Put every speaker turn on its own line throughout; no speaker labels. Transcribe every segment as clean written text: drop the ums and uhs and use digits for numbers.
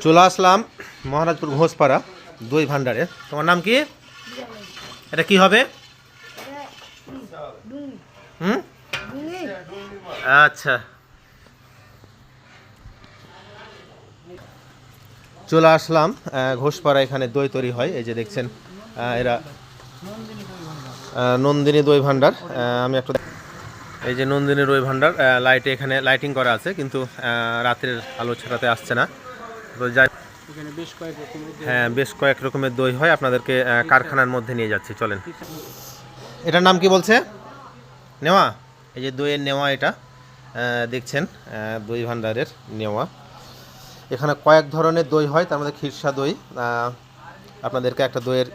চলে আসলাম মহারাজপুর ঘোষপাড়া দই ভান্ডারে। তোমার নাম কি? এটা কি হবে? আচ্ছা, চলে আসলাম ঘোষপাড়া। এখানে দই তৈরি হয়, এই যে দেখছেন এরা নন্দিনী দই ভান্ডার। আমি একটা, এই যে নন্দিনী দই ভান্ডার, লাইটে এখানে লাইটিং করা আছে, কিন্তু রাতের আলো ছাড়াতে আসছে না। তো যাই, হ্যাঁ, বেশ কয়েক রকমের দই হয়। আপনাদেরকে কারখানার মধ্যে নিয়ে যাচ্ছি, চলেন। এটার নাম কি বলছে? নেওয়া। এই যে দইয়ের নেওয়া, এটা দেখছেন দই ভান্ডারের নেওয়া। এখানে কয়েক ধরনের দই হয়, তার মধ্যে খিরসা দই। আপনাদেরকে একটা দইয়ের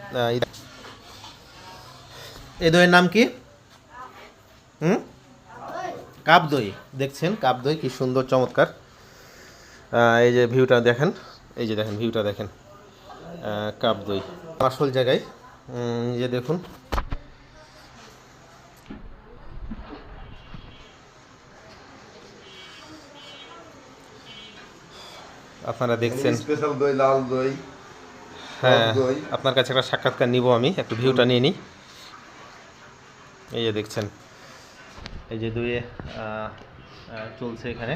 এই দইয়ের নাম কি? কাপ দই। দেখছেন কাপ দই কি সুন্দর, চমৎকার। এই যে ভিউটা দেখেন, এই যে দেখেন ভিউটা দেখেন, কাপ দই আসল জায়গায়। এই যে দেখুন, আপনারা দেখছেন
স্পেশাল দই, লাল দই।
হ্যাঁ, আপনার কাছে একটা সাক্ষাৎকার নিব আমি, একটু ভিউটা নিয়ে নিই। এই যে দেখছেন, এই যে দইয়ে চলছে এখানে।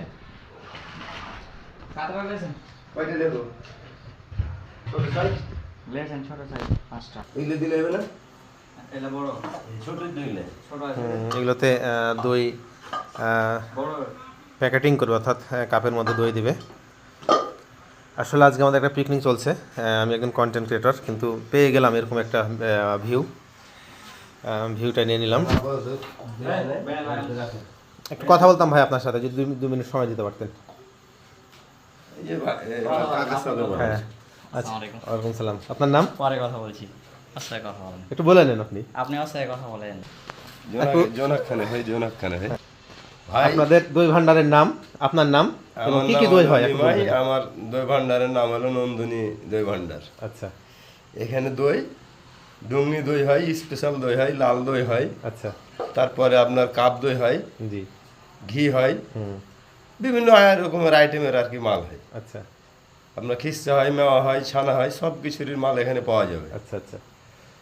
এগুলোতে দই প্যাকেটিং করবে, অর্থাৎ কাপের মধ্যে দই দিবে। আসলে আজকে আমাদের একটা পিকনিক চলছে। আমি একজন কন্টেন্ট ক্রিয়েটর, কিন্তু পেয়ে গেলাম এরকম একটা ভিউটা নিয়ে নিলাম। একটু কথা বলতাম ভাই আপনার সাথে, যদি 2 মিনিট সময় দিতে পারতেন। হ্যাঁ, আচ্ছা, ওয়ালাইকুম সালাম। আপনার নাম?
পরে কথা বলছি, আস্তে কথা বলেন।
একটু বলে নেন আপনি।
আপনি আস্তে কথা বলেন।
জোনাক খানে ভাই।
আপনাদের দই ভান্ডারের নাম, আপনার নাম এবং কি কি দই হয়?
আমার দই ভান্ডারের নাম হলো নন্দিনী দই ভান্ডার।
আচ্ছা,
এখানে দই ডুংনি দই হয়, স্পেশাল দই হয়, লাল দই হয়।
আচ্ছা,
তারপরে আপনার কাপ দই হয়,
জি,
ঘি হয়, বিভিন্ন রকমের আইটেমের আর কি মাল হয়।
আচ্ছা,
আপনার খিস্তা হয়, মেওয়া হয়, ছানা হয়, সব কিছুরই মাল এখানে পাওয়া যাবে।
আচ্ছা, আচ্ছা,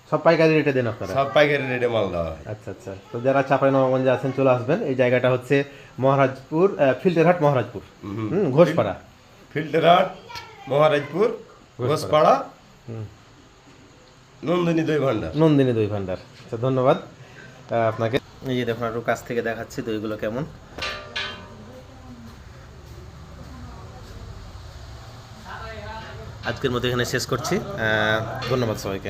সব পাইকারি রেটে দেন আপনারা?
সব পাইকারি রেটে মাল দেওয়া হয়।
আচ্ছা, আচ্ছা। তো যারা চাঁপাইনবাবগঞ্জে আছেন চলে আসবেন। এই জায়গাটা হচ্ছে মহারাজপুর, ফিল্টারহাট মহারাজপুর, ঘোষপাড়া।
ফিল্টারহাট মহারাজপুর, ঘোষপাড়া, নন্দিনী দই ভান্ডার।
নন্দিনী দই ভান্ডার। আচ্ছা, ধন্যবাদ আপনাকে। এই যে দেখুন, একটু কাছ থেকে দেখাচ্ছি দইগুলো কেমন। আজকের মতো এখানে শেষ করছি। ধন্যবাদ সবাইকে।